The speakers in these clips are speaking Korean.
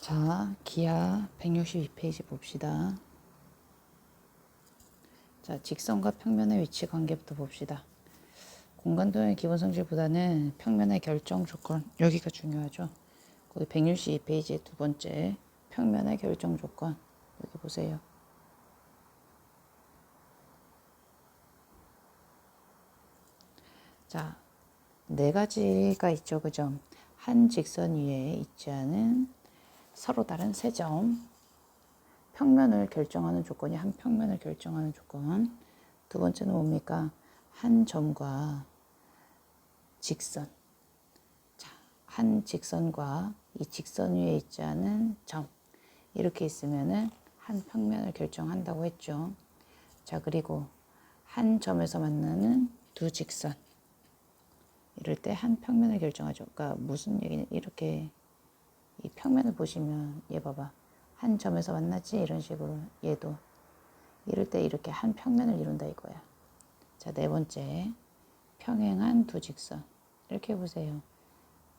자, 기하 162페이지 봅시다. 자, 직선과 평면의 위치 관계부터 봅시다. 공간 도형의 기본 성질보다는 평면의 결정 조건, 여기가 중요하죠. 거기 162페이지의 두 번째, 평면의 결정 조건, 여기 보세요. 자, 네 가지가 있죠, 그죠? 한 직선 위에 있지 않은 서로 다른 세 점, 평면을 결정하는 조건이 한 평면을 결정하는 조건. 두 번째는 뭡니까? 한 점과 직선. 자, 한 직선과 이 직선 위에 있지 않은 점. 이렇게 있으면은 한 평면을 결정한다고 했죠. 자, 그리고 한 점에서 만나는 두 직선. 이럴 때 한 평면을 결정하죠. 그러니까 무슨 얘기냐? 이렇게 이 평면을 보시면 얘 봐봐. 한 점에서 만나지? 이런 식으로 얘도. 이럴 때 이렇게 한 평면을 이룬다 이거야. 자, 네 번째. 평행한 두 직선. 이렇게 해보세요.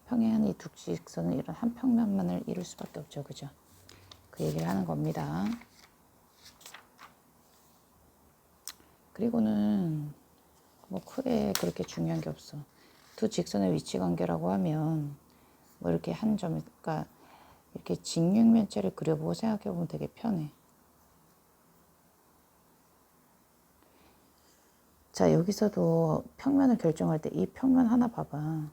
평행한 이 두 직선은 이런 한 평면만을 이룰 수밖에 없죠. 그죠? 그 얘기를 하는 겁니다. 그리고는 뭐 크게 그렇게 중요한 게 없어. 두 직선의 위치 관계라고 하면 뭐 이렇게 한 점, 그러니까 이렇게 직육면체를 그려보고 생각해보면 되게 편해. 자, 여기서도 평면을 결정할 때 이 평면 하나 봐봐.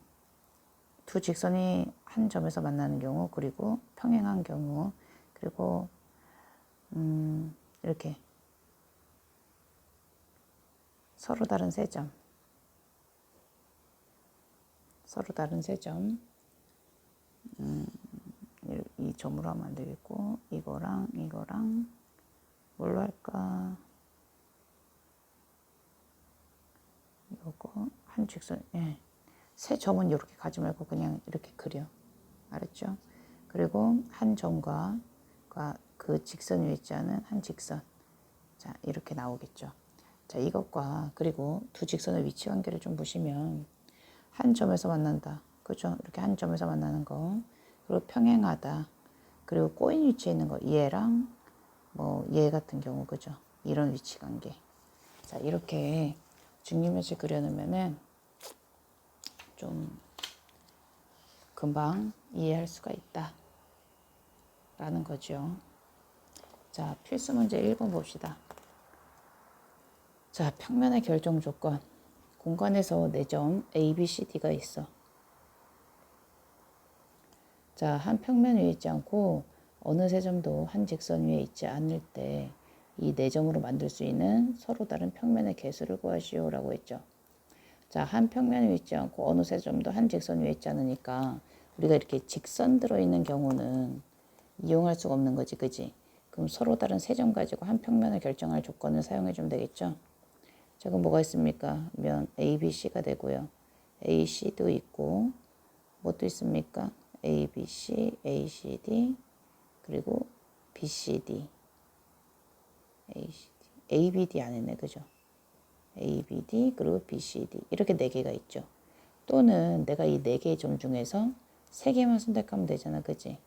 두 직선이 한 점에서 만나는 경우, 그리고 평행한 경우, 그리고 이렇게 서로 다른 세 점, 서로 다른 세 점, 이 점으로 하면 안 되겠고, 이거랑 이거랑 뭘로 할까? 요거 한 직선, 예. 세 점은 이렇게 가지 말고 그냥 이렇게 그려. 알았죠? 그리고 한 점과 그 직선 위에 있지 않은 한 직선. 자, 이렇게 나오겠죠. 자, 이것과 그리고 두 직선의 위치 관계를 좀 보시면 한 점에서 만난다. 그죠? 이렇게 한 점에서 만나는 거. 그리고 평행하다. 그리고 꼬인 위치에 있는 거. 얘랑 뭐 얘 같은 경우 그죠? 이런 위치 관계. 자, 이렇게 중립면체 그려놓으면은 좀 금방 이해할 수가 있다 라는 거죠. 자, 필수 문제 1번 봅시다. 자, 평면의 결정 조건. 공간에서 4점 A, B, C, D가 있어. 자, 한 평면 위에 있지 않고 어느 세 점도 한 직선 위에 있지 않을 때 이 4점으로 만들 수 있는 서로 다른 평면의 개수를 구하시오 라고 했죠. 자, 한 평면 위에 있지 않고 어느 세 점도 한 직선 위에 있지 않으니까 우리가 이렇게 직선 들어있는 경우는 이용할 수가 없는 거지, 그지? 그럼 서로 다른 세 점 가지고 한 평면을 결정할 조건을 사용해 주면 되겠죠? 자, 그럼 뭐가 있습니까? 면 A, B, C가 되고요. A, C도 있고 뭐도 있습니까? A, B, C, A, C, D 그리고 B, C, D A, C, D A, B, D 안 했네, 그죠? A, B, D 그리고 B, C, D 이렇게 4개가 있죠. 또는 내가 이 4개의 점 중에서 3개만 선택하면 되잖아, 그지?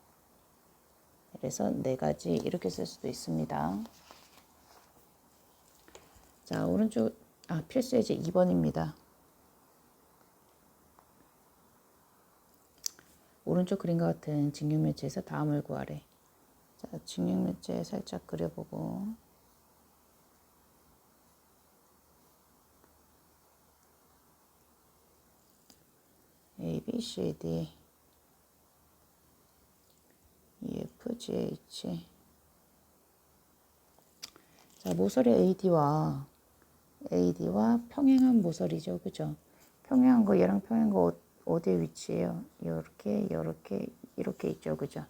그래서 4가지 이렇게 쓸 수도 있습니다. 자, 오른쪽 필수 예제 2번입니다. 오른쪽 그림과 같은 직육면체에서 다음을 구하래. 자, 직육면체 살짝 그려보고 A, B, C, D E, F, G, H. 자, 모서리 AD와 평행한 모서리죠, 그죠? 평행한 거 얘랑 평행한 거 어디에 위치해요? 이렇게 있죠, 그죠?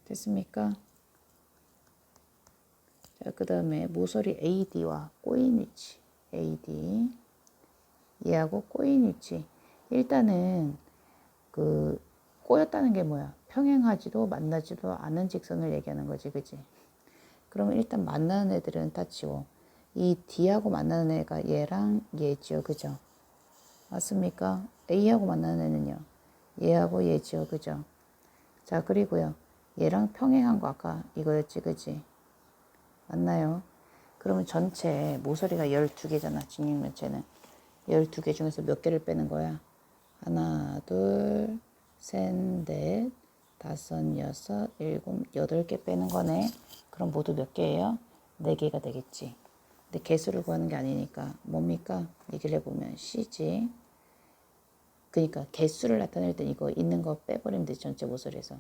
됐습니까? 자, 그 다음에 모서리 AD와 꼬인 위치. AD. 얘하고 꼬인 위치. 일단은 그 꼬였다는 게 뭐야? 평행하지도 만나지도 않은 직선을 얘기하는 거지, 그지? 그러면 일단 만나는 애들은 다 지워. 이 D하고 만나는 애가 얘랑 얘지요, 그죠? 맞습니까? A하고 만나는 애는요. 얘하고 얘지요, 그죠? 자, 그리고요. 얘랑 평행한 거 아까 이거였지, 그지? 맞나요? 그러면 전체 모서리가 12개잖아, 직육면체는. 12개 중에서 몇 개를 빼는 거야? 하나, 둘, 셋, 넷, 다섯, 여섯, 일곱, 8개 빼는 거네. 그럼 모두 몇 개예요? 4개가 되겠지. 근데 개수를 구하는 게 아니니까 뭡니까? 얘기를 해보면 C지. 그러니까 개수를 나타낼 땐 이거 있는 거 빼버리면 되지, 전체 모서리에서.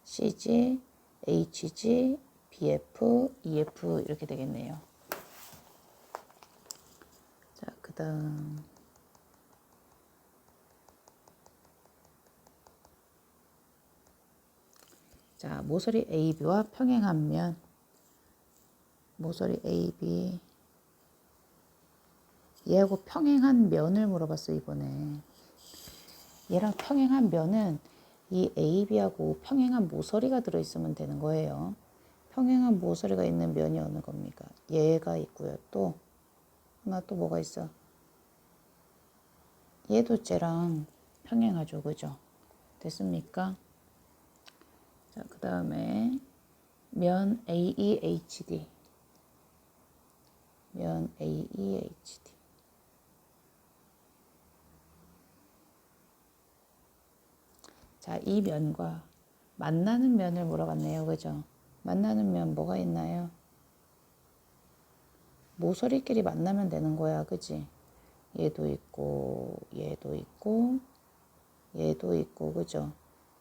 CG, HG, BF, EF 이렇게 되겠네요. 자, 그 다음 자, 모서리 AB와 평행한 면, 모서리 AB 얘하고 평행한 면을 물어봤어 이번에. 얘랑 평행한 면은 이 AB하고 평행한 모서리가 들어있으면 되는 거예요. 평행한 모서리가 있는 면이 어느 겁니까? 얘가 있고요. 또 하나 또 뭐가 있어? 얘도 쟤랑 평행하죠. 그죠? 됐습니까? 자, 그 다음에 면 AEHD. 면 AEHD. 자, 이 면과 만나는 면을 물어봤네요. 그죠? 만나는 면 뭐가 있나요? 모서리끼리 만나면 되는 거야. 그지? 얘도 있고, 얘도 있고, 얘도 있고, 그죠?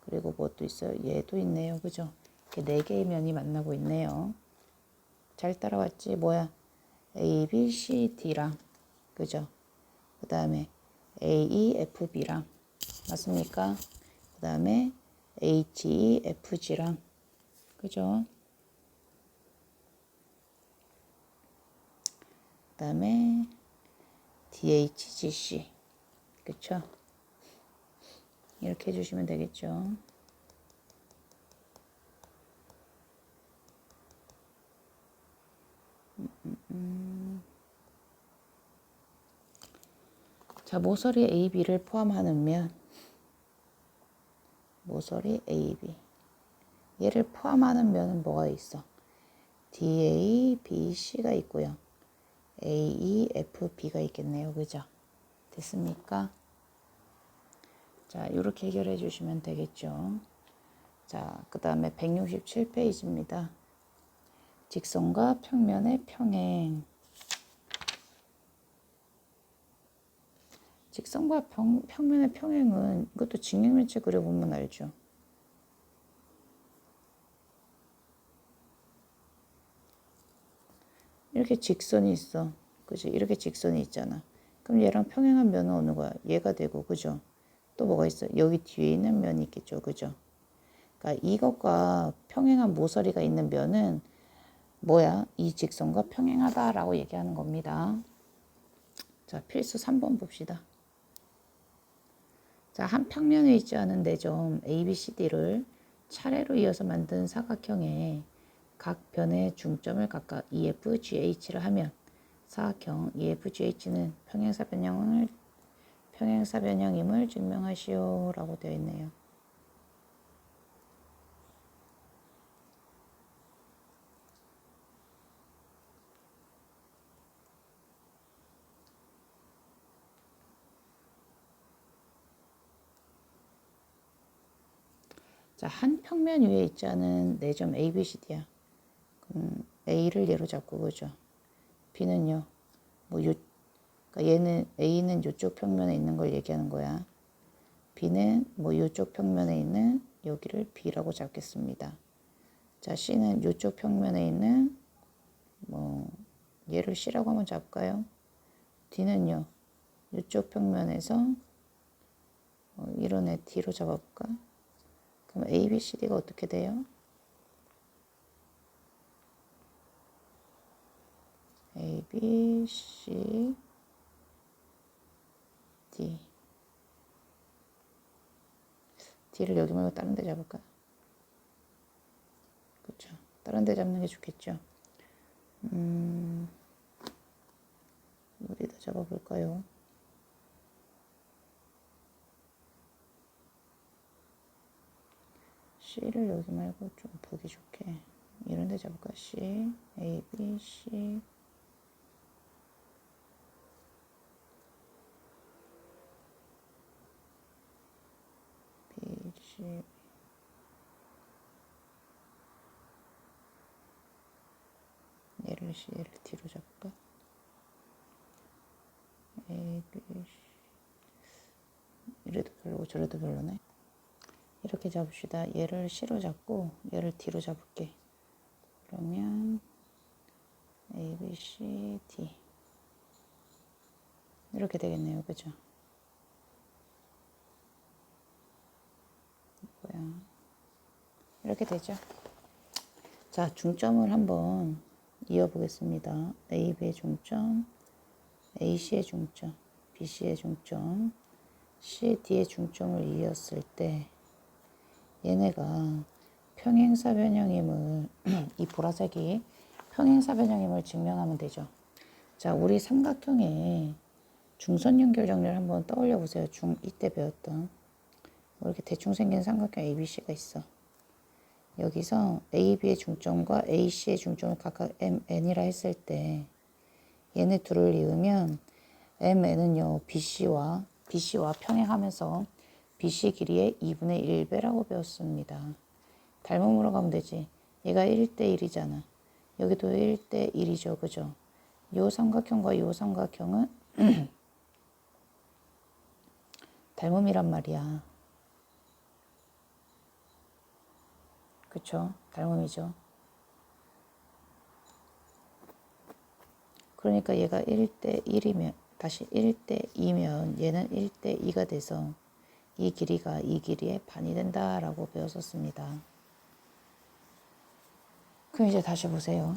그리고 뭐 또 있어요? 얘도 있네요. 그죠? 이렇게 4개의 면이 만나고 있네요. 잘 따라왔지? 뭐야? A, B, C, D랑, 그죠? 그 다음에 A, E, F, B랑, 맞습니까? 그 다음에 H, E, F, G랑, 그죠? 그 다음에 DHGC, 그쵸? 이렇게 해주시면 되겠죠. 자, 모서리 AB를 포함하는 면, 모서리 AB. 얘를 포함하는 면은 뭐가 있어? DA, BC가 있고요. AE, FB가 있겠네요. 그죠? 됐습니까? 자, 이렇게 해결해 주시면 되겠죠. 자, 그 다음에 167페이지입니다. 직선과 평면의 평행. 직선과 평면의 평행은 이것도 직육면체 그려보면 알죠. 이렇게 직선이 있어. 그죠? 이렇게 직선이 있잖아. 그럼 얘랑 평행한 면은 어느 거야? 얘가 되고, 그죠? 또 뭐가 있어? 여기 뒤에 있는 면이 있겠죠. 그죠? 그러니까 이것과 평행한 모서리가 있는 면은 뭐야? 이 직선과 평행하다라고 얘기하는 겁니다. 자, 필수 3번 봅시다. 자, 한 평면에 있지 않은 내점 ABCD를 차례로 이어서 만든 사각형의 각 변의 중점을 각각 EFGH를 하면 사각형 EFGH는 평행사변형임을 증명하시오 라고 되어 있네요. 자, 한 평면 위에 있지 않은 내점 ABCD야. 그럼 A를 예로 잡고 그죠? B는요. 그러니까 얘는 A는 이쪽 평면에 있는 걸 얘기하는 거야. B는 이쪽 평면에 있는 여기를 B라고 잡겠습니다. 자, C는 이쪽 평면에 있는 얘를 C라고 한번 잡을까요? D는요. 이쪽 평면에서 이런 애 D로 잡아볼까? 그럼 A, B, C, D가 어떻게 돼요? A, B, C, D. D를 여기 말고 다른 데 잡을까? 그렇죠. 다른 데 잡는 게 좋겠죠. 어디다 잡아볼까요? C를 여기 말고 좀 보기 좋게 이런 데 잡을까? C, A, B, C. B, C. 얘를 C, 얘를 D로 잡을까? A, B, C. 이래도 별로고 저래도 별로네. 이렇게 잡읍시다. 얘를 C로 잡고 얘를 D로 잡을게. 그러면 A, B, C, D 이렇게 되겠네요. 그죠? 뭐야? 이렇게 되죠. 자, 중점을 한번 이어보겠습니다. A, B의 중점, A, C의 중점, B, C의 중점, C, D의 중점을 이었을 때 얘네가 평행사변형임을 이 보라색이 평행사변형임을 증명하면 되죠. 자, 우리 삼각형의 중선 연결 정리를 한번 떠올려 보세요. 이때 배웠던 이렇게 대충 생긴 삼각형 ABC가 있어. 여기서 AB의 중점과 AC의 중점을 각각 MN이라 했을 때 얘네 둘을 이으면 MN은요 BC와 평행하면서 BC 길이의 2분의 1배라고 배웠습니다. 닮음으로 가면 되지. 얘가 1대1이잖아. 여기도 1대1이죠. 그죠? 요 삼각형과 요 삼각형은 닮음이란 말이야. 그쵸? 닮음이죠. 그러니까 얘가 1대1이면 다시 1대2면 얘는 1대2가 돼서 이 길이가 이 길이의 반이 된다라고 배웠었습니다. 그럼 이제 다시 보세요.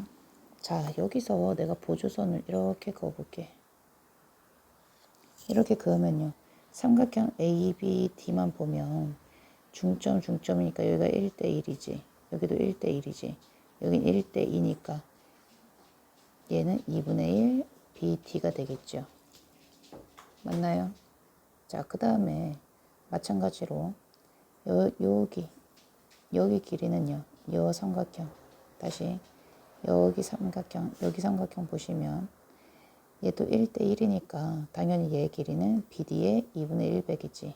자, 여기서 내가 보조선을 이렇게 그어볼게. 이렇게 그으면요. 삼각형 ABD만 보면 중점이니까 여기가 1대1이지. 여기도 1대1이지. 여긴 1대2니까 얘는 2분의 1 BD가 되겠죠. 맞나요? 자, 그 다음에 마찬가지로 여기 길이는요. 여 삼각형 다시 여기 삼각형 보시면 얘도 1대1이니까 당연히 얘 길이는 BD의 2분의 1백이지.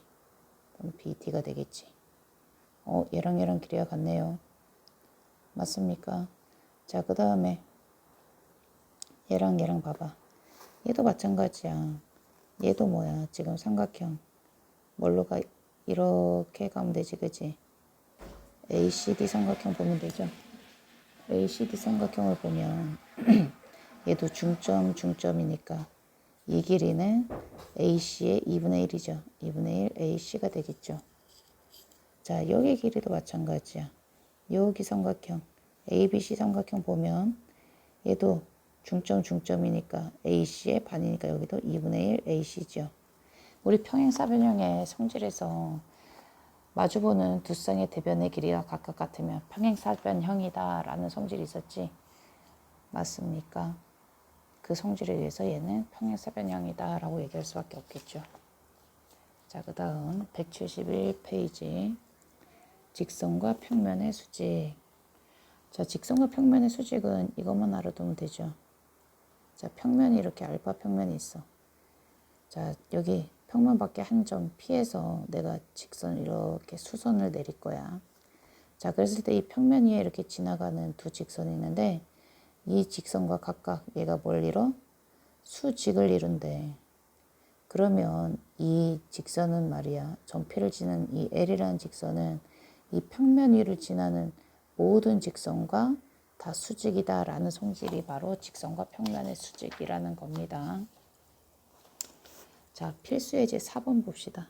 그럼 BD가 되겠지. 얘랑 길이가 같네요. 맞습니까? 자, 그 다음에 얘랑 봐봐. 얘도 마찬가지야. 얘도 뭐야? 지금 삼각형. 뭘로 가? 이렇게 가면 되지, 그지? ACD 삼각형 보면 되죠? ACD 삼각형을 보면 얘도 중점이니까 이 길이는 AC의 2분의 1이죠. 2분의 1 AC가 되겠죠. 자, 여기 길이도 마찬가지야. 여기 삼각형, ABC 삼각형 보면 얘도 중점이니까 AC의 반이니까 여기도 2분의 1 AC죠. 우리 평행사변형의 성질에서 마주보는 두 쌍의 대변의 길이가 각각 같으면 평행사변형이다 라는 성질이 있었지. 맞습니까? 그 성질에 의해서 얘는 평행사변형이다 라고 얘기할 수밖에 없겠죠. 자, 그 다음 171페이지 직선과 평면의 수직. 자, 직선과 평면의 수직은 이것만 알아두면 되죠. 자, 평면이 이렇게 알파 평면이 있어. 자, 여기 평면 밖에 한 점 피해서 내가 직선을 이렇게 수선을 내릴 거야. 자, 그랬을 때 이 평면 위에 이렇게 지나가는 두 직선이 있는데 이 직선과 각각 얘가 뭘 이뤄? 수직을 이룬대. 그러면 이 직선은 말이야. 전피를 지는 이 L이라는 직선은 이 평면 위를 지나는 모든 직선과 다 수직이다 라는 성질이 바로 직선과 평면의 수직이라는 겁니다. 자, 필수예제 4번 봅시다.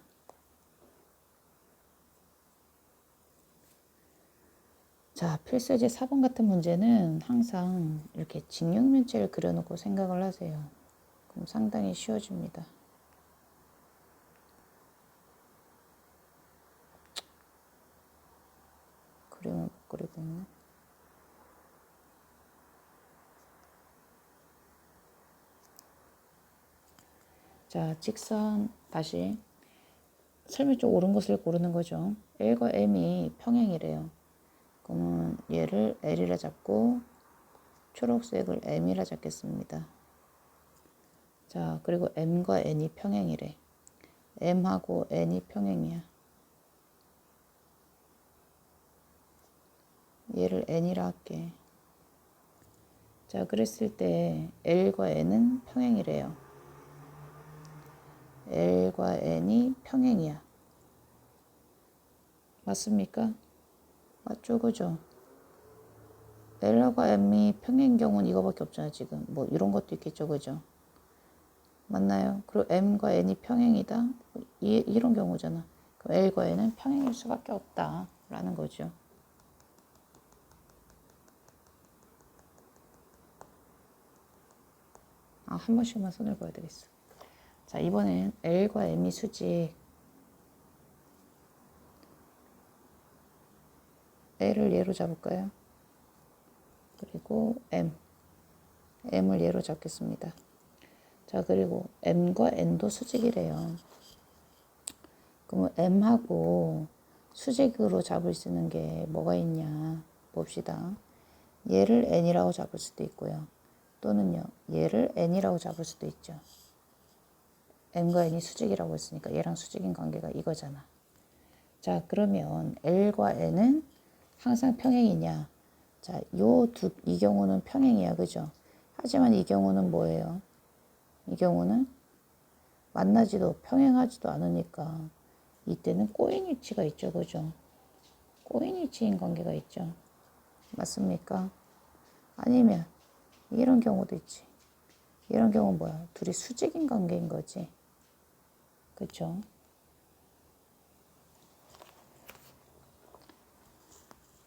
자, 필수예제 4번 같은 문제는 항상 이렇게 직육면체를 그려놓고 생각을 하세요. 그럼 상당히 쉬워집니다. 그림을 못 그리고 있네. 자, 직선 다시 설명 쪽 옳은 것을 고르는 거죠. L과 M이 평행이래요. 그러면 얘를 L이라 잡고 초록색을 M이라 잡겠습니다. 자, 그리고 M과 N이 평행이래. M하고 N이 평행이야. 얘를 N이라 할게. 자, 그랬을 때 L과 N은 평행이래요. L과 N이 평행이야. 맞습니까? 맞죠, 그죠? L과 M이 평행인 경우는 이거밖에 없잖아, 지금. 뭐 이런 것도 있겠죠, 그죠? 맞나요? 그리고 M과 N이 평행이다? 이런 경우잖아. 그럼 L과 N은 평행일 수밖에 없다. 라는 거죠. 한 번씩만 손을 봐야 되겠어. 자, 이번엔 L과 M이 수직. L을 얘로 잡을까요? 그리고 M을 얘로 잡겠습니다. 자, 그리고 M과 N도 수직이래요. 그러면 M하고 수직으로 잡을 수 있는 게 뭐가 있냐 봅시다. 얘를 N이라고 잡을 수도 있고요. 또는요, 얘를 N이라고 잡을 수도 있죠. M과 N이 수직이라고 했으니까 얘랑 수직인 관계가 이거잖아. 자, 그러면 L과 N은 항상 평행이냐? 자, 이 경우는 평행이야, 그죠? 하지만 이 경우는 뭐예요? 이 경우는 만나지도 평행하지도 않으니까 이때는 꼬인 위치가 있죠, 그죠? 꼬인 위치인 관계가 있죠. 맞습니까? 아니면 이런 경우도 있지. 이런 경우는 뭐야? 둘이 수직인 관계인 거지. 그죠?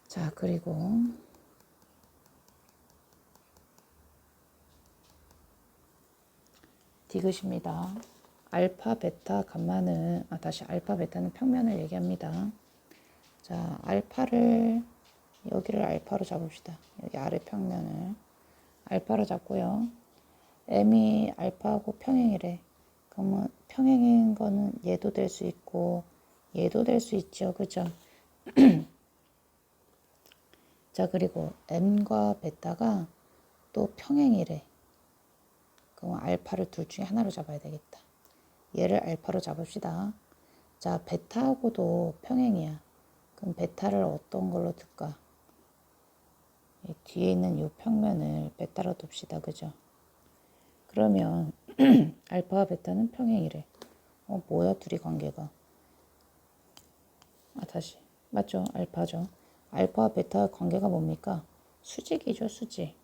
자, 그리고 디귿입니다. 알파, 베타, 감마는 다시 알파, 베타는 평면을 얘기합니다. 자, 여기를 알파로 잡읍시다. 여기 아래 평면을 알파로 잡고요. M이 알파하고 평행이래. 그러면 평행인 거는 얘도 될 수 있고 얘도 될 수 있죠. 그죠? 자, 그리고 M과 베타가 또 평행이래. 그럼 알파를 둘 중에 하나로 잡아야 되겠다. 얘를 알파로 잡읍시다. 자, 베타하고도 평행이야. 그럼 베타를 어떤 걸로 둘까? 뒤에 있는 이 평면을 베타로 둡시다. 그죠? 그러면 알파와 베타는 평행이래. 뭐야 둘이 관계가? 다시. 맞죠? 알파죠. 알파와 베타 관계가 뭡니까? 수직이죠, 수직.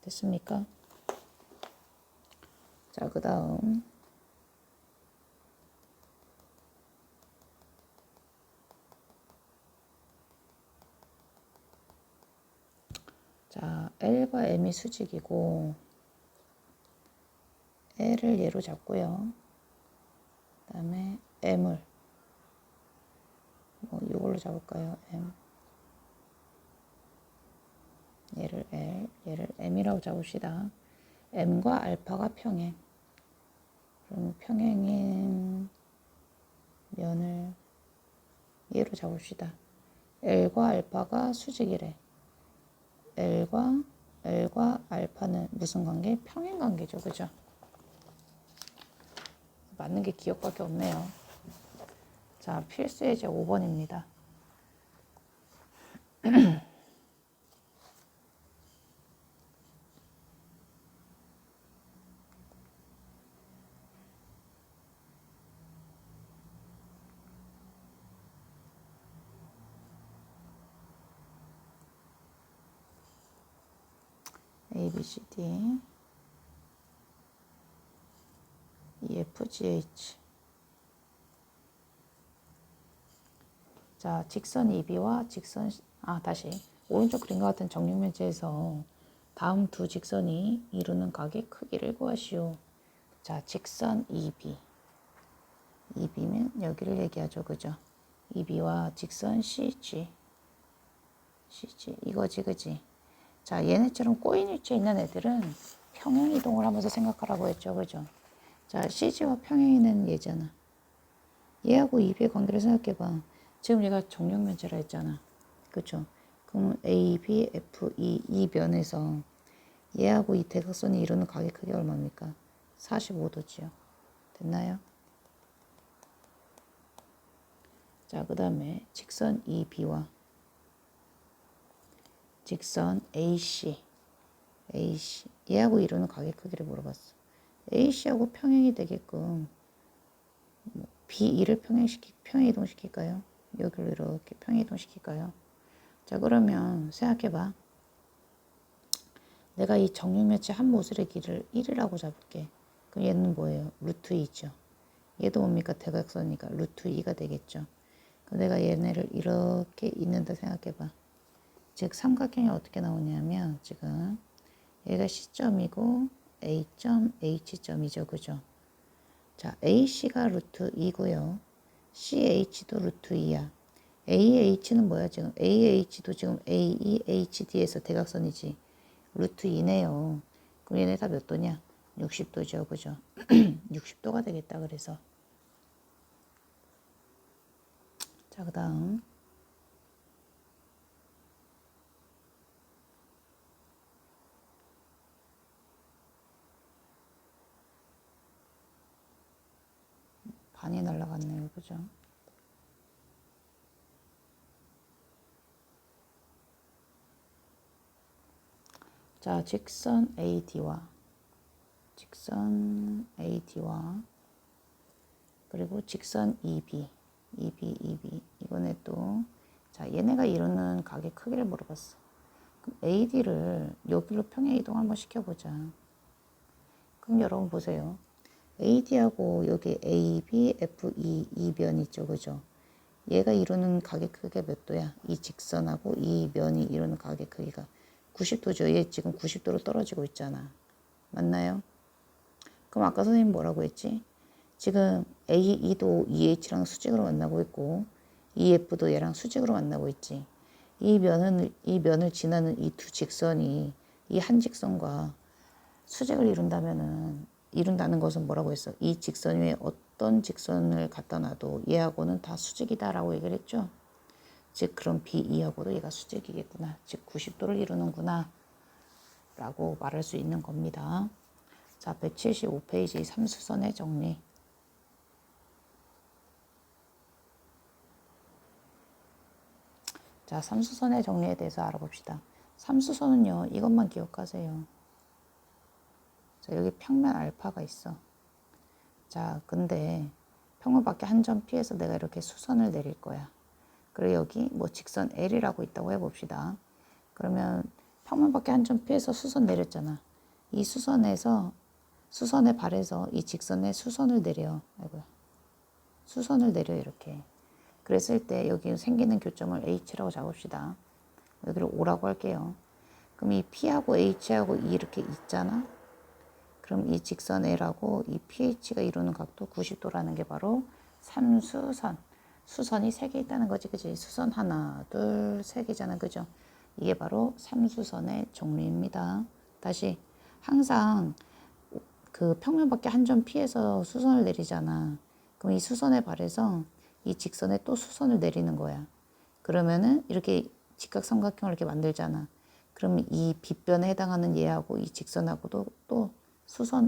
됐습니까? 자, 그 다음 자, L과 M이 수직이고 L을 얘로 잡고요. 그 다음에 M을 이걸로 잡을까요? M. 얘를 L, 얘를 M이라고 잡읍시다. M과 알파가 평행. 그럼 평행인 면을 얘로 잡읍시다. L과 알파가 수직이래. L과 알파는 무슨 관계? 평행 관계죠. 그죠? 맞는 게 기억밖에 없네요. 자, 필수 예제 5번입니다. A, B, C, D, E, F, G, H. 자, 직선 EB와 다시 오른쪽 그림과 같은 정육면체에서 다음 두 직선이 이루는 각의 크기를 구하시오. 자, 직선 EB. EB면 여기를 얘기하죠. 그죠? EB와 직선 CG. 이거지, 그지? 자, 얘네처럼 꼬인 위치에 있는 애들은 평행 이동을 하면서 생각하라고 했죠. 그죠? 자, CG와 평행이는 얘잖아. 얘하고 EB의 관계를 생각해봐. 지금 얘가 정육면체라 했잖아. 그죠? 그럼 A, B, F, E 이 면에서 얘하고 이 대각선이 이루는 각의 크기가 얼마입니까? 45도지요. 됐나요? 자, 그 다음에 직선 EB와 직선 AC 얘하고 이루는 각의 크기를 물어봤어. AC하고 평행이 되게끔 B2를 평행이동시킬까요? 여기로 이렇게 평행이동시킬까요? 자, 그러면 생각해봐. 내가 이 정육면체 한 모술의 길이를 1이라고 잡을게. 그럼 얘는 뭐예요? 루트 2죠. 얘도 뭡니까? 대각선이니까 루트 2가 되겠죠. 그럼 내가 얘네를 이렇게 있는다 생각해봐. 즉 삼각형이 어떻게 나오냐면 지금 얘가 C점이고 A점, H점이죠. 그죠? 자, AC가 루트 2고요. CH도 루트 2야. AH는 뭐야 지금? AH도 지금 AEHD에서 대각선이지. 루트 2네요. 그럼 얘네 다 몇 도냐? 60도죠. 그죠? 60도가 되겠다. 그래서 자, 그 다음 반이 날라갔네요. 그죠? 자, 직선 AD와 그리고 직선 EB 이번에 또 자, 얘네가 이루는 각의 크기를 물어봤어. 그럼 AD를 여기로 평행 이동 한번 시켜보자. 그럼 여러분 보세요. AD하고 여기 AB, FE 이 면 있죠, 그죠? 얘가 이루는 각의 크기가 몇 도야? 이 직선하고 이 면이 이루는 각의 크기가 90도죠. 얘 지금 90도로 떨어지고 있잖아. 맞나요? 그럼 아까 선생님 뭐라고 했지? 지금 A2도 EH랑 수직으로 만나고 있고 EF도 얘랑 수직으로 만나고 있지. 이 면을 지나는 이 두 직선이 이 한 직선과 수직을 이룬다는 것은 뭐라고 했어? 이 직선 위에 어떤 직선을 갖다 놔도 얘하고는 다 수직이다라고 얘기를 했죠. 즉 그럼 B2하고도 얘가 수직이겠구나. 즉 90도를 이루는구나 라고 말할 수 있는 겁니다. 자, 175페이지 삼수선의 정리. 자, 삼수선의 정리에 대해서 알아봅시다. 삼수선은요, 이것만 기억하세요. 자, 여기 평면 알파가 있어. 자, 근데 평면밖에 한 점 피해서 내가 이렇게 수선을 내릴 거야. 그리고 여기 뭐 직선 L이라고 있다고 해봅시다. 그러면 평면밖에 한 점 피해서 수선 내렸잖아. 이 수선에 발해서 이 직선에 수선을 내려. 아이고야. 수선을 내려 이렇게. 그랬을 때 여기 생기는 교점을 H라고 잡읍시다. 여기를 O라고 할게요. 그럼 이 P하고 H하고 이렇게 있잖아. 그럼 이 직선 L하고 이 PH가 이루는 각도 90도라는 게 바로 삼수선. 수선이 3개 있다는 거지, 그지? 수선 하나, 둘, 3개잖아, 그죠? 이게 바로 삼수선의 종류입니다. 다시 항상 그 평면밖에 한 점 피해서 수선을 내리잖아. 그럼 이 수선에 발해서 이 직선에 또 수선을 내리는 거야. 그러면은 이렇게 직각삼각형을 이렇게 만들잖아. 그럼 이 빗변에 해당하는 얘하고 이 직선하고도 또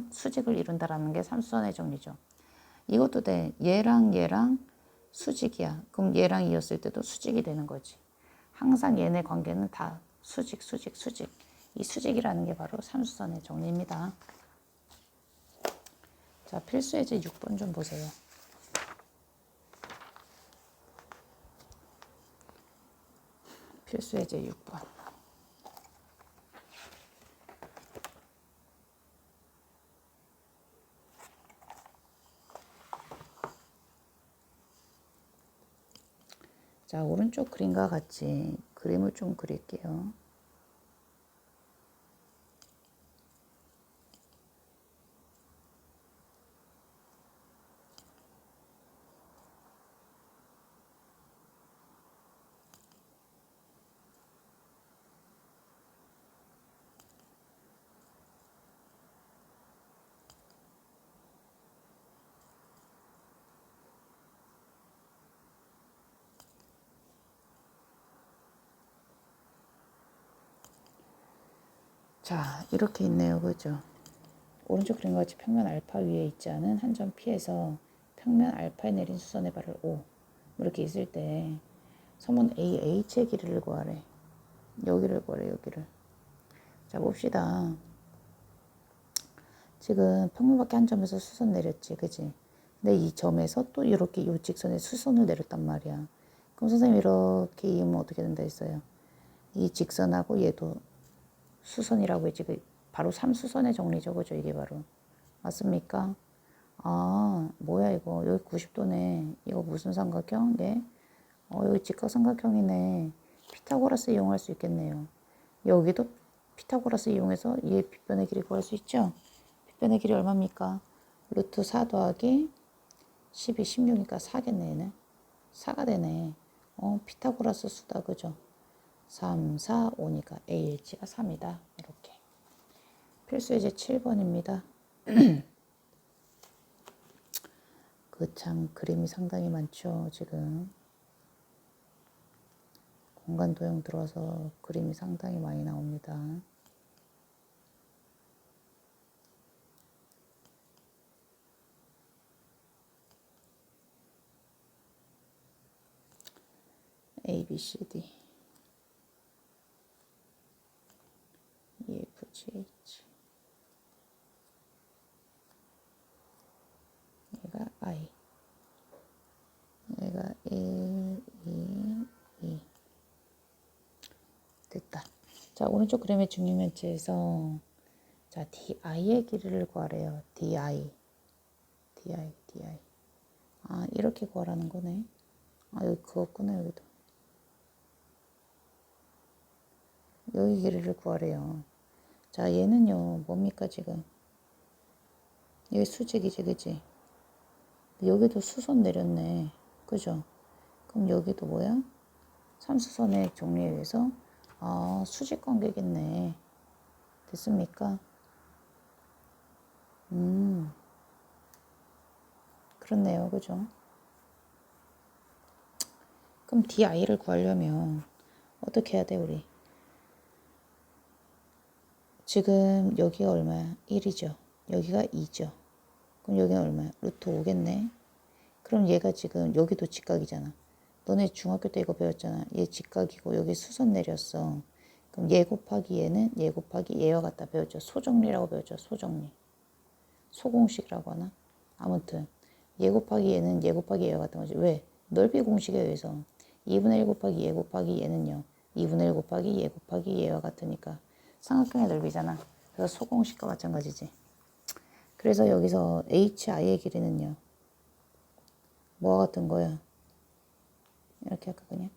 수직을 이룬다라는 게 삼수선의 정리죠. 이것도 돼. 얘랑 수직이야. 그럼 얘랑 이었을 때도 수직이 되는 거지. 항상 얘네 관계는 다 수직. 이 수직이라는 게 바로 삼수선의 정리입니다. 자, 필수 예제 6번 좀 보세요. 필수 예제 6번. 자, 오른쪽 그림과 같이 그림을 좀 그릴게요. 자, 이렇게 있네요. 그죠? 오른쪽 그림과 같이 평면 알파 위에 있지 않은 한 점 P에서 평면 알파에 내린 수선의 발을 O 이렇게 있을 때 선분 AH의 길이를 구하래. 여기를 구하래. 여기를. 자, 봅시다. 지금 평면밖에 한 점에서 수선 내렸지. 그지? 근데 이 점에서 또 이렇게 이 직선에 수선을 내렸단 말이야. 그럼 선생님 이렇게 이으면 어떻게 된다 했어요? 이 직선하고 얘도 수선이라고 했지. 바로 3수선의 정리죠. 그죠? 이게 바로. 맞습니까? 아, 뭐야 이거. 여기 90도네. 이거 무슨 삼각형? 네. 여기 직각삼각형이네. 피타고라스 이용할 수 있겠네요. 여기도 피타고라스 이용해서 얘 빗변의 길이 구할 수 있죠? 빗변의 길이 얼마입니까? 루트 4 더하기 12, 16이니까 4겠네, 얘는. 4가 되네. 피타고라스 수다, 그죠? 3, 4, 5니까 AH가 3이다. 이렇게. 필수 예제 7번입니다. 그 참 그림이 상당히 많죠, 지금. 공간 도형 들어서 그림이 상당히 많이 나옵니다. A, B, C, D, E, F, G, H. 얘가 I. 얘가 1, 2, 2. 됐다. 자, 오른쪽 그림의 중립면체에서 자, DI의 길이를 구하래요. DI. 아, 이렇게 구하라는 거네. 아, 여기 그었구나, 여기도. 여기 길이를 구하래요. 자, 얘는요, 뭡니까, 지금? 여기 수직이지, 그지? 여기도 수선 내렸네. 그죠? 그럼 여기도 뭐야? 삼수선의 정리에 의해서, 아, 수직 관계겠네. 됐습니까? 그렇네요. 그죠? 그럼 DI를 구하려면, 어떻게 해야 돼, 우리? 지금 여기가 얼마야? 1이죠. 여기가 2죠. 그럼 여기는 얼마야? 루트 5겠네. 그럼 얘가 지금 여기도 직각이잖아. 너네 중학교 때 이거 배웠잖아. 얘 직각이고 여기 수선 내렸어. 그럼 얘 곱하기 얘는 얘 곱하기 얘와 같다 배웠죠. 소정리라고 배웠죠. 소정리. 소공식이라고 하나? 아무튼 얘 곱하기 얘는 얘 곱하기 얘와 같은 거지. 왜? 넓이 공식에 의해서 2분의 1 곱하기 얘 곱하기 얘는요. 2분의 1 곱하기 얘 곱하기 얘와 같으니까 삼각형의 넓이잖아. 그래서 소공식과 마찬가지지. 그래서 여기서 HI의 길이는요. 뭐와 같은 거야? 이렇게 할까 그냥?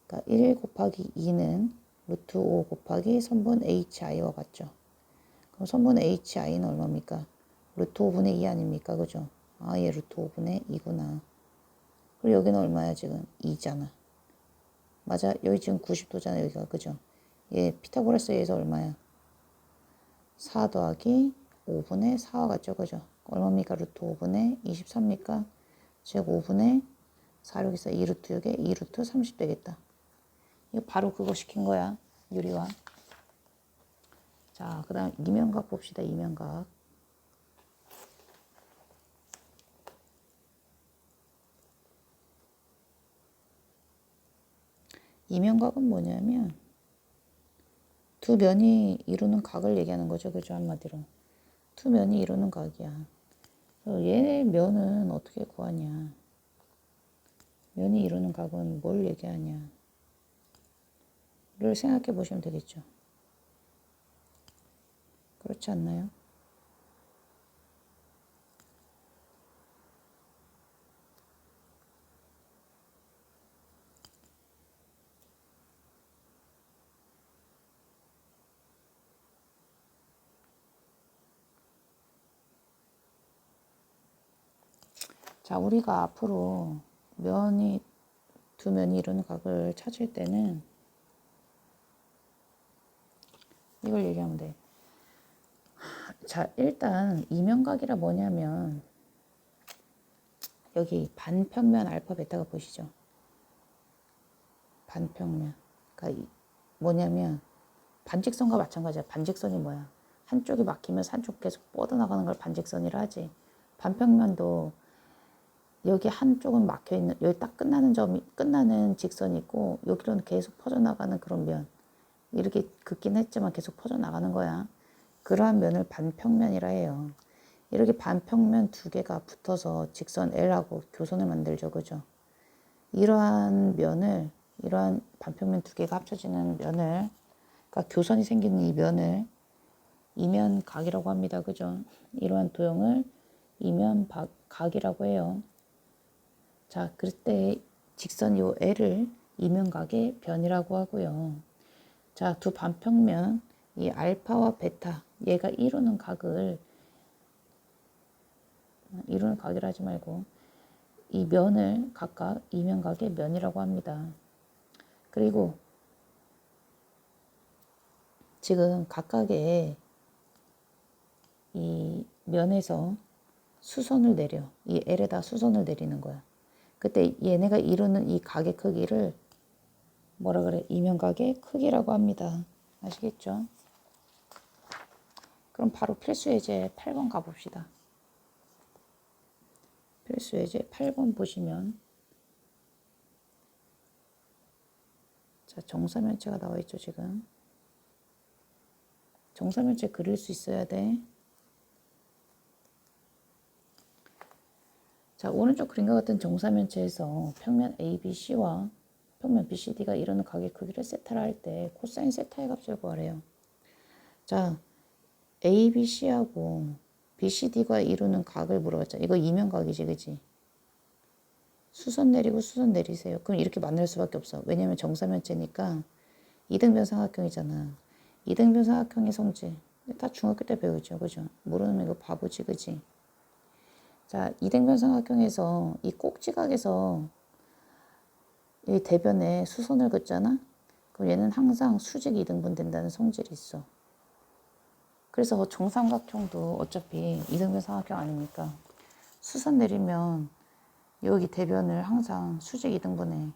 그러니까 1 곱하기 2는 루트 5 곱하기 선분 HI와 같죠. 그럼 선분 HI는 얼마입니까? 루트 5분의 2 아닙니까? 그죠? 아, 얘 루트 5분의 2구나. 그리고 여기는 얼마야 지금? 2잖아. 맞아. 여기 지금 90도잖아. 여기가. 그죠? 얘 피타고라스에서 얼마야? 4 더하기 5분의 4와 같죠. 그죠? 얼마입니까? 루트 5분의 23입니까? 즉 5분의 4, 여기 있어. 2루트 6에 2루트 30 되겠다. 이거 바로 그거 시킨 거야. 유리와. 자, 그 다음 이면각 봅시다. 이면각. 이면각은 뭐냐면 두 면이 이루는 각을 얘기하는 거죠. 그죠? 한마디로. 두 면이 이루는 각이야. 얘 면은 어떻게 구하냐. 면이 이루는 각은 뭘 얘기하냐. 를 생각해 보시면 되겠죠. 그렇지 않나요? 자, 우리가 앞으로 두 면이 이루는 각을 찾을 때는 이걸 얘기하면 돼. 자, 일단 이면각이라 뭐냐면 여기 반평면 알파 베타가 보시죠. 반평면. 그러니까 뭐냐면 반직선과 마찬가지야. 반직선이 뭐야? 한쪽이 막히면서 한쪽 계속 뻗어나가는 걸 반직선이라 하지. 반평면도 여기 한쪽은 막혀있는, 여기 딱 끝나는 점이, 끝나는 직선이 있고, 여기로는 계속 퍼져나가는 그런 면. 이렇게 긋긴 했지만 계속 퍼져나가는 거야. 그러한 면을 반평면이라 해요. 이렇게 반평면 두 개가 붙어서 직선 L하고 교선을 만들죠. 그죠? 이러한 면을, 이러한 반평면 두 개가 합쳐지는 면을, 그러니까 교선이 생기는 이 면을 이면각이라고 합니다. 그죠? 이러한 도형을 이면각이라고 해요. 자, 그럴 때 직선 요 L을 이면각의 변이라고 하고요. 자, 두 반평면, 이 알파와 베타, 얘가 이루는 각이라 하지 말고, 이 면을 각각 이면각의 면이라고 합니다. 그리고 지금 각각의 이 면에서 수선을 내려. 이 L에다 수선을 내리는 거야. 그때 얘네가 이루는 이 각의 크기를 뭐라 그래? 이면각의 크기라고 합니다. 아시겠죠? 그럼 바로 필수 예제 8번 가봅시다. 필수 예제 8번 보시면, 자, 정사면체가 나와 있죠, 지금. 정사면체 그릴 수 있어야 돼. 자, 오른쪽 그림과 같은 정사면체에서 평면 ABC와 평면 BCD가 이루는 각의 크기를 세타라 할 때 코사인 세타의 값을 구하래요. 자, ABC하고 BCD가 이루는 각을 물어봤자 이거 이면각이지, 그지? 수선 내리고 수선 내리세요. 그럼 이렇게 만날 수밖에 없어. 왜냐면 정사면체니까 이등변 삼각형이잖아. 이등변 삼각형의 성질 다 중학교 때 배우죠, 그죠? 모르면 이거 바보지, 그지? 자, 이등변 삼각형에서 이 꼭지각에서 이 대변에 수선을 긋잖아? 그럼 얘는 항상 수직 2등분 된다는 성질이 있어. 그래서 정삼각형도 어차피 이등변 삼각형 아닙니까? 수선 내리면 여기 대변을 항상 수직 2등분해.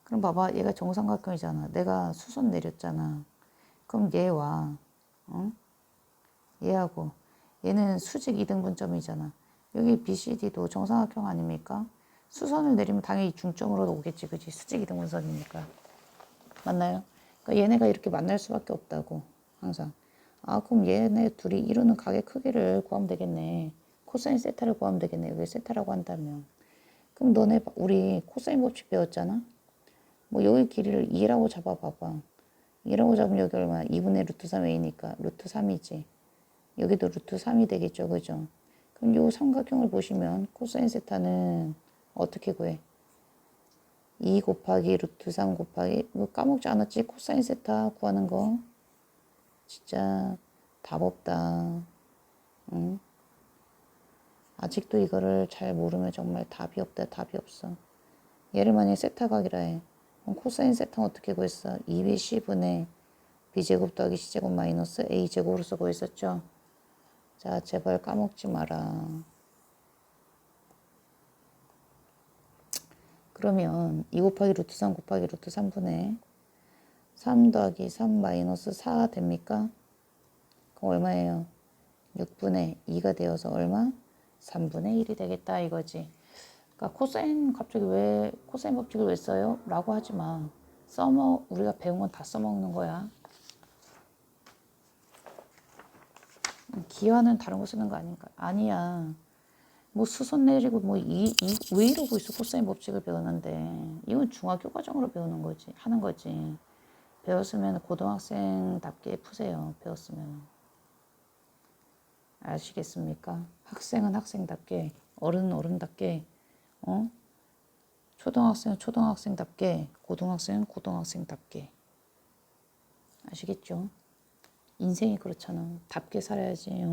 그럼 봐봐, 얘가 정삼각형이잖아. 내가 수선 내렸잖아. 그럼 얘와 얘하고 얘는 수직 2등분점이잖아. 여기 BCD도 정삼각형 아닙니까? 수선을 내리면 당연히 중점으로 오겠지, 그지? 수직 2등분선이니까. 맞나요? 그러니까 얘네가 이렇게 만날 수밖에 없다고, 항상. 아, 그럼 얘네 둘이 이루는 각의 크기를 구하면 되겠네. 코사인 세타를 구하면 되겠네. 여기 세타라고 한다면. 그럼 너네, 우리 코사인 법칙 배웠잖아? 뭐 여기 길이를 2라고 잡아봐봐. 2라고 잡으면 여기 얼마야? 2분의 루트 3a니까 루트 3이지. 여기도 루트 3이 되겠죠, 그죠? 그럼 요 삼각형을 보시면 코사인 세타는 어떻게 구해? 2 곱하기 루트 3 곱하기, 이거 까먹지 않았지? 코사인 세타 구하는 거. 진짜 답 없다. 응? 아직도 이거를 잘 모르면 정말 답이 없다, 답이 없어. 얘를 만약에 세타각이라 해. 그럼 코사인 세타는 어떻게 구했어? 2bc분의 b제곱 더하기 c제곱 마이너스 a제곱으로서 구했었죠? 자, 제발 까먹지 마라. 그러면 2 곱하기 루트 3 곱하기 루트 3분의 3 더하기 3 마이너스 4 됩니까? 그럼 얼마예요? 6분의 2가 되어서 얼마? 3분의 1이 되겠다 이거지. 그러니까 코사인 갑자기 왜 코사인 법칙을 왜 써요? 라고 하지 마. 우리가 배운 건 다 써먹는 거야. 기하는 다른 거 쓰는 거 아닌가? 아니야. 뭐 수선 내리고 뭐 왜 이러고 있어? 코사인 법칙을 배우는데 이건 중학교 과정으로 배우는 거지, 하는 거지. 배웠으면 고등학생답게 푸세요. 배웠으면. 아시겠습니까? 학생은 학생답게, 어른은 어른답게, 초등학생은 초등학생답게, 고등학생은 고등학생답게. 아시겠죠? 인생이 그렇잖아. 답게 살아야지.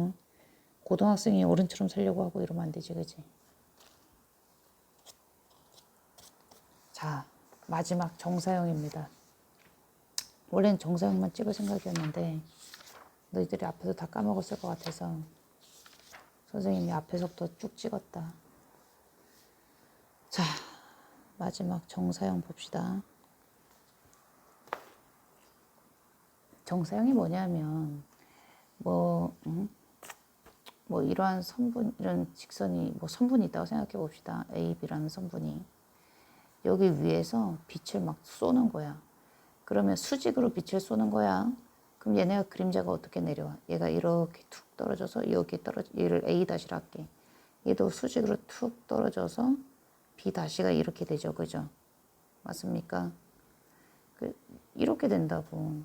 고등학생이 어른처럼 살려고 하고 이러면 안 되지, 그지? 자, 마지막 정사형입니다. 원래는 정사형만 찍을 생각이었는데 너희들이 앞에서 다 까먹었을 것 같아서 선생님이 앞에서부터 쭉 찍었다. 자, 마지막 정사형 봅시다. 정사형이 뭐냐면 뭐 이러한 선분, 이런 직선이 뭐 선분이 있다고 생각해 봅시다. A, B라는 선분이 여기 위에서 빛을 막 쏘는 거야. 그러면 수직으로 빛을 쏘는 거야. 그럼 얘네가 그림자가 어떻게 내려와? 얘가 이렇게 툭 떨어져서 여기 얘를 A 다시라 할게. 얘도 수직으로 툭 떨어져서 B 다시가 이렇게 되죠, 그죠? 맞습니까? 이렇게 된다고.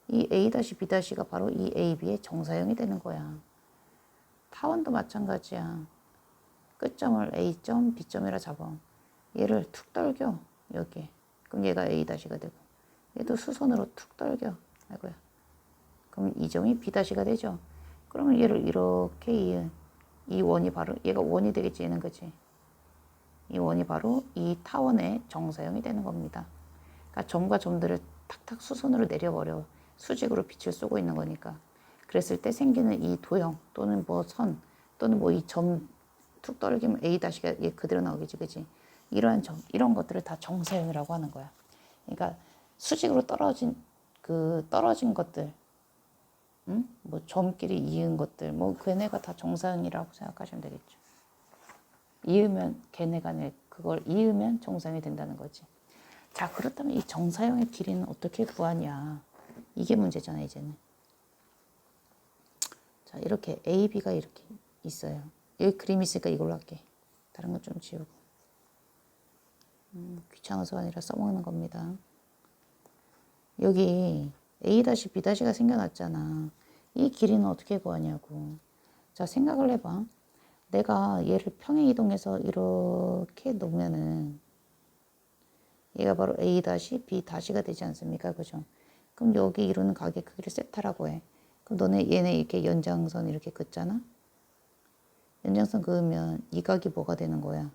이 A 다시 B 다시가 바로 이 A, B의 정사형이 되는 거야. 타원도 마찬가지야. 끝점을 A점, B점이라 잡아. 얘를 툭 떨겨, 여기. 그럼 얘가 A 다시가 되고. 얘도 수선으로 툭 떨겨. 아이고야. 그럼 이 점이 B 다시가 되죠. 그러면 얘를 이렇게 이은. 이 원이 바로, 얘가 원이 되겠지, 얘는 그지? 이 원이 바로 이 타원의 정사형이 되는 겁니다. 그러니까 점과 점들을 탁탁 수선으로 내려버려. 수직으로 빛을 쏘고 있는 거니까. 그랬을 때 생기는 이 도형 또는 뭐 선 또는 뭐 이 점 툭 떨기면 A 다시가 얘 그대로 나오겠지, 그지? 이러한 점, 이런 것들을 다 정사형이라고 하는 거야. 그러니까 수직으로 떨어진 것들, 뭐 점끼리 이은 것들, 뭐 걔네가 다 정사형이라고 생각하시면 되겠죠. 이으면 그걸 이으면 정사형이 된다는 거지. 자, 그렇다면 이 정사형의 길이는 어떻게 구하냐? 이게 문제잖아, 이제는. 자, 이렇게 A, B가 이렇게 있어요. 여기 그림이 있으니까 이걸로 할게. 다른 건 좀 지우고. 귀찮아서가 아니라 써먹는 겁니다. 여기 A-B'가 생겨났잖아. 이 길이는 어떻게 구하냐고. 자, 생각을 해봐. 내가 얘를 평행 이동해서 이렇게 놓으면은 얘가 바로 A-B-가 되지 않습니까? 그죠? 그럼 여기 이루는 각의 크기를 세타라고 해. 그럼 얘네 이렇게 연장선 이렇게 긋잖아? 연장선 그으면 이 각이 뭐가 되는 거야?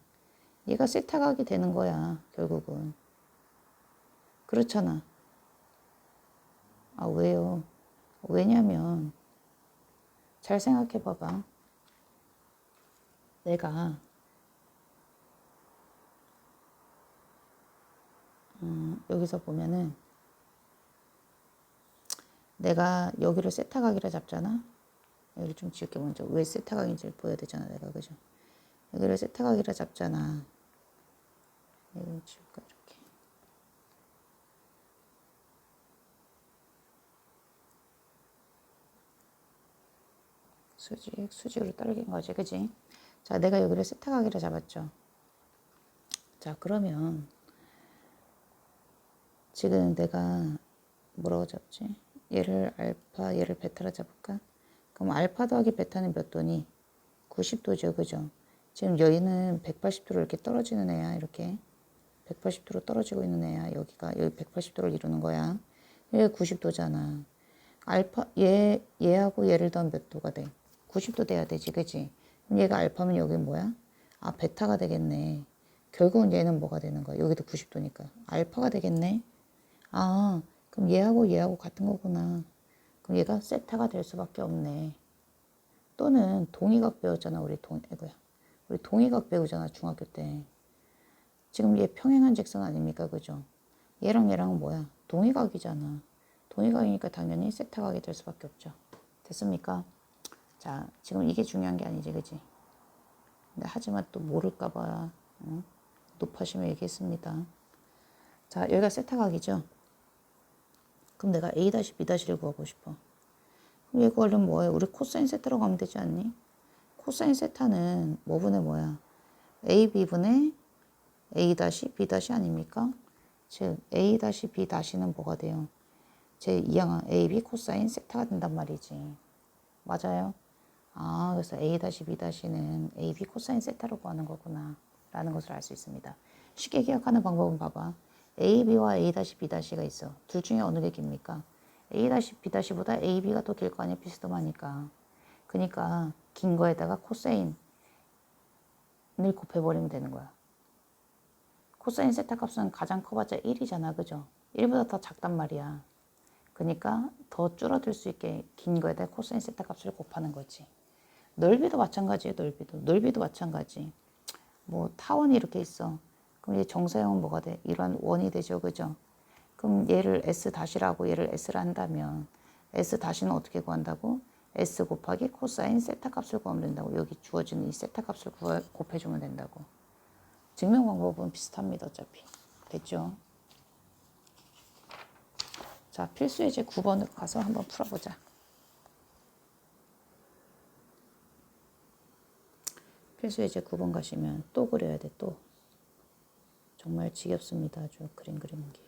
얘가 세타 각이 되는 거야, 결국은. 그렇잖아. 아, 왜요? 왜냐면, 잘 생각해 봐봐. 내가, 여기서 보면은, 내가 여기를 세타 각이라 잡잖아? 여기 좀 지울게 먼저. 왜 세타 각인지를 보여야 되잖아, 내가. 그죠? 여기를 세타 각이라 잡잖아. 여기 지울까, 이렇게. 수직으로 떨긴 거지, 그지? 자, 내가 여기를 세타 각이라 잡았죠. 자, 그러면, 지금 내가 뭐라고 잡지? 얘를 알파, 얘를 베타로 잡을까? 그럼 알파 더하기 베타는 몇 도니? 90도죠, 그죠? 지금 여기는 180도로 이렇게 떨어지는 애야, 이렇게. 180도로 떨어지고 있는 애야, 여기가. 여기 180도를 이루는 거야. 얘가 90도잖아. 얘하고 얘를 더하면 몇 도가 돼? 90도 돼야 되지, 그지? 그럼 얘가 알파면 여기 뭐야? 아, 베타가 되겠네. 결국은 얘는 뭐가 되는 거야? 여기도 90도니까. 알파가 되겠네. 아, 그럼 얘하고 같은 거구나. 그럼 얘가 세타가 될 수밖에 없네. 또는 동의각 배웠잖아, 우리 동의각 배우잖아, 중학교 때. 지금 얘 평행한 직선 아닙니까, 그죠? 얘랑 얘랑은 뭐야? 동의각이잖아. 동의각이니까 당연히 세타각이 될 수밖에 없죠. 됐습니까? 자, 지금 이게 중요한 게 아니지, 그지? 근데 하지만 또 모를까봐 높아심을 얘기했습니다. 자, 여기가 세타각이죠? 그럼 내가 A-B'를 구하고 싶어. 그럼 얘 구하려면 뭐예요? 우리 코사인 세타로 가면 되지 않니? 코사인 세타는 뭐분의 뭐야? AB분의 A-B- 아닙니까? 즉 A-B-는 뭐가 돼요? 제2항 AB 코사인 세타가 된단 말이지. 맞아요? 아, 그래서 A-B-는 AB 코사인 세타로 구하는 거구나 라는 것을 알 수 있습니다. 쉽게 기억하는 방법은 봐봐. AB와 A-B'가 있어. 둘 중에 어느 게 깁니까? A-B'보다 AB가 더 길 거 아니야, 비스듬하니까. 그러니까 긴 거에다가 코사인을 곱해버리면 되는 거야. 코사인 세타 값은 가장 커봤자 1이잖아, 그죠? 1보다 더 작단 말이야. 그러니까 더 줄어들 수 있게 긴 거에다 코사인 세타 값을 곱하는 거지. 넓이도 마찬가지예요, 넓이도 마찬가지. 뭐 타원이 이렇게 있어. 그럼 얘 정사형은 뭐가 돼? 이런 원이 되죠, 그죠? 그럼 얘를 S-라고 얘를 S라 한다면 S 다시는 어떻게 구한다고? S 곱하기 코사인 세타 값을 구하면 된다고. 여기 주어지는 이 세타 값을 곱해주면 된다고. 증명 방법은 비슷합니다. 어차피. 됐죠? 자, 필수 예제 9번으로 가서 한번 풀어보자. 필수 예제 9번 가시면 또 그려야 돼. 또. 정말 지겹습니다. 아주 그림 그리는 게.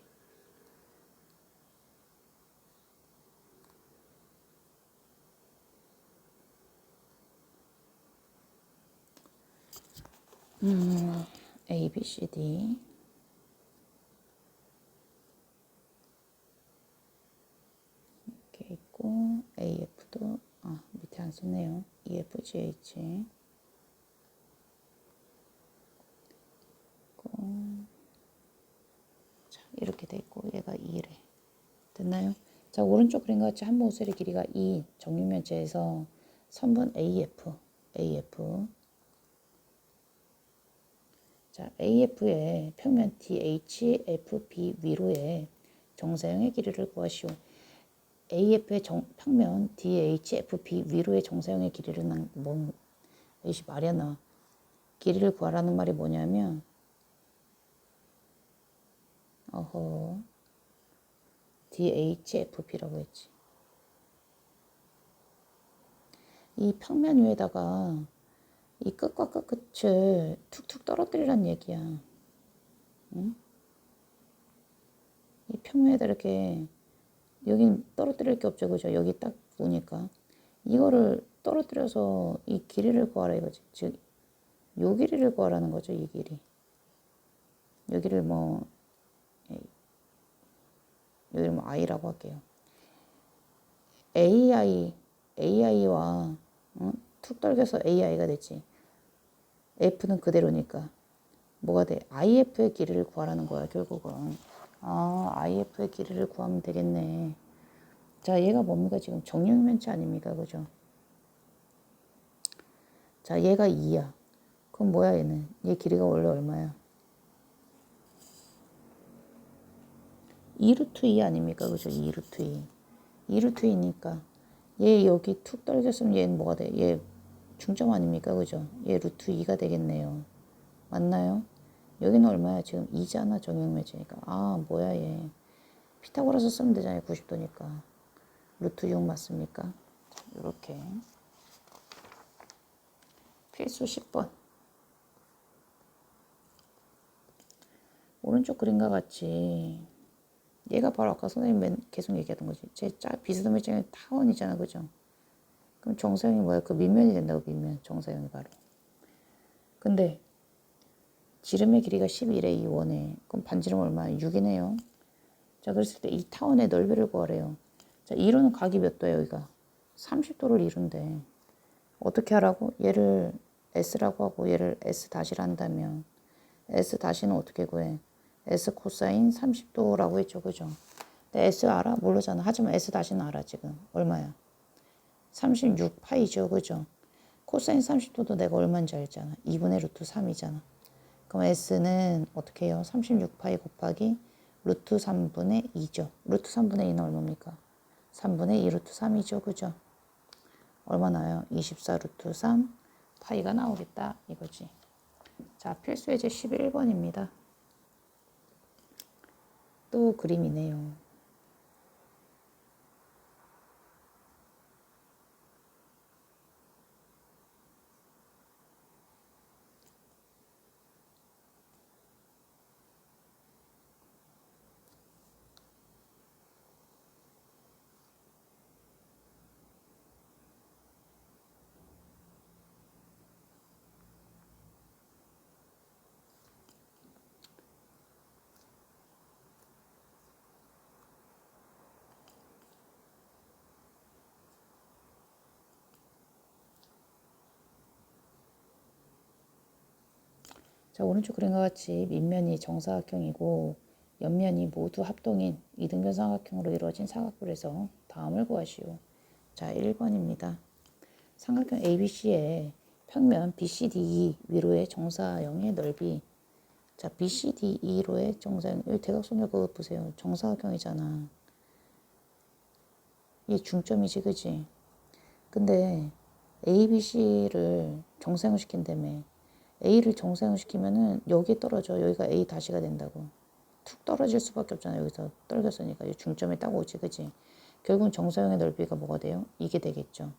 A, B, C, D. 이렇게 있고 A, F도 밑에 안 썼네요. E, F, G, H. 자, 이렇게 돼 있고 얘가 2래. 됐나요? 자, 오른쪽 그림과 같이 한 모셀의 길이가 2, 정육면체에서 선분 AF, AF. 자, AF의 평면 DHFB 위로의 정사형의 길이를 구하시오. AF의 평면 DHFB 위로의 정사형의 길이를 이씨 말이 안 나와. 길이를 구하라는 말이 뭐냐면 DHFB라고 했지. 이 평면 위에다가 이 끝과 끝을 툭툭 떨어뜨리란 얘기야. 응? 이 평면에다 이렇게 여긴 떨어뜨릴 게 없죠, 그죠? 여기 딱 보니까 이거를 떨어뜨려서 이 길이를 구하라 이거지. 즉, 요 길이를 구하라는 거죠, 이 길이. 여기를 뭐 i라고 할게요. AI와 툭 떨겨서 AI가 됐지. F는 그대로니까 뭐가 돼? IF의 길이를 구하라는 거야, 결국은. IF의 길이를 구하면 되겠네. 자, 얘가 뭡니까? 지금 정육면체 아닙니까? 그죠? 자, 얘가 2야. 그럼 뭐야, 얘는? 얘 길이가 원래 얼마야? 2루트 2 아닙니까? 그죠? 2루트 2. 2루트 2니까 얘 여기 툭 떨어졌으면 얘는 뭐가 돼? 얘 중점 아닙니까? 그죠? 얘 루트 2가 되겠네요. 맞나요? 여기는 얼마야? 지금 2잖아, 정육면체니까. 뭐야, 얘. 피타고라스 쓰면 되잖아요, 90도니까. 루트 6 맞습니까? 이렇게. 필수 10번. 오른쪽 그림과 같이 얘가 바로 아까 선생님 계속 얘기하던 거지. 제 비스듬히 타원이잖아, 그죠? 그럼 정사형이 뭐야? 그 밑면이 된다고, 밑면. 정사형이 바로. 근데 지름의 길이가 11에 이 원에. 그럼 반지름 얼마야? 6이네요. 자, 그랬을 때 이 타원의 넓이를 구하래요. 자, 이루는 각이 몇 도야, 여기가? 30도를 이룬대. 어떻게 하라고? 얘를 S라고 하고 얘를 S 다시를 한다면 S 다시는 어떻게 구해? S 코사인 30도라고 했죠, 그죠? 근데 S 알아? 모르잖아. 하지만 S 다시는 알아, 지금. 얼마야? 36파이죠, 그죠? 코사인 30도도 내가 얼마인지 알잖아. 2분의 루트 3이잖아. 그럼 S는 어떻게 해요? 36파이 곱하기 루트 3분의 2죠. 루트 3분의 2는 얼마입니까? 3분의 2 루트 3이죠, 그죠? 얼마 나요? 24 루트 3 파이가 나오겠다, 이거지. 자, 필수 예제 11번입니다. 또 그림이네요. 자, 오른쪽 그림과 같이 밑면이 정사각형이고 옆면이 모두 합동인 이등변 삼각형으로 이루어진 사각뿔에서 다음을 구하시오. 자, 1번입니다. 삼각형 ABC의 평면 BCDE 위로의 정사형의 넓이. 자, BCDE로의 정사형. 여기 대각선을 그거 보세요. 정사각형이잖아. 이게 중점이지, 그지? 근데 A, B, C를 정사형을 시킨다며. A를 정사형을 시키면은 여기 떨어져. 여기가 A 다시가 된다고. 툭 떨어질 수밖에 없잖아. 여기서 떨어졌으니까. 중점에 딱 오지, 그지? 결국은 정사형의 넓이가 뭐가 돼요? 이게 되겠죠.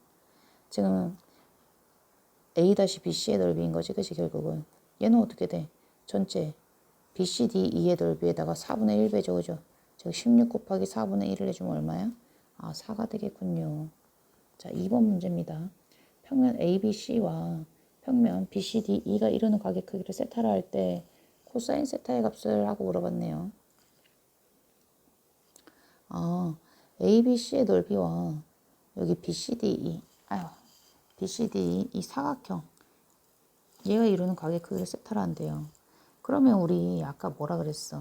지금 A-BC의 넓이인 거지, 그지? 결국은. 얘는 어떻게 돼? 전체 BCD2의 넓이에다가 4분의 1배죠, 그죠? 즉 16 곱하기 4분의 1을 해주면 얼마야? 아, 4가 되겠군요. 자, 2번 문제입니다. 평면 ABC와 평면 BCDE가 이루는 가격 크기를 세타라 할 때 코사인 세타의 값을 하고 물어봤네요. ABC의 넓이와 여기 BCDE, BCDE 이 사각형 얘가 이루는 가격 크기를 세타라 한대요. 그러면 우리 아까 뭐라 그랬어?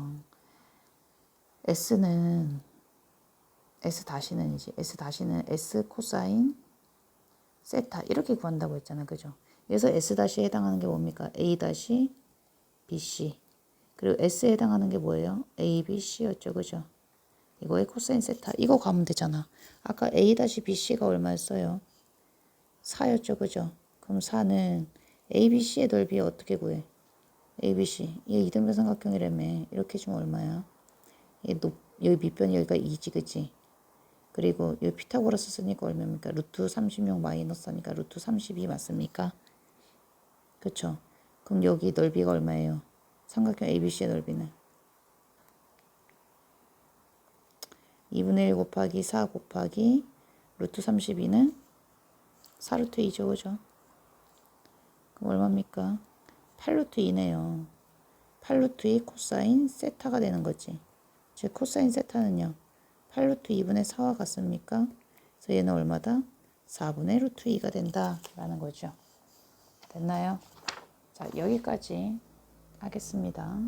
S는 S 코사인 세타 이렇게 구한다고 했잖아, 그죠? 그래서 S 다시에 해당하는 게 뭡니까? A 다시 BC 그리고 S에 해당하는 게 뭐예요? A, B, C였죠, 그죠? 이거의 코사인 세타 이거 가면 되잖아. 아까 A 다시 BC가 얼마였어요? 4였죠, 그죠? 그럼 4는 A, B, C의 넓이 어떻게 구해? A, B, C 이게 이등변 삼각형이라며. 이렇게 주면 얼마야? 여기 밑변이 여기가 2지, 그지? 그리고 여기 피타고라스 쓰니까 얼마입니까? 루트 36 마이너스 하니까 루트 32 맞습니까? 그쵸? 그럼 여기 넓이가 얼마예요? 삼각형 ABC의 넓이는 2분의 1 곱하기 4 곱하기 루트 32는 4루트 2죠, 그죠? 그럼 얼마입니까? 8루트 2네요. 8루트 2 코사인 세타가 되는 거지. 즉 코사인 세타는요. 8루트 2분의 4와 같습니까? 그래서 얘는 얼마다? 4분의 루트 2가 된다라는 거죠. 됐나요? 자, 여기까지 하겠습니다.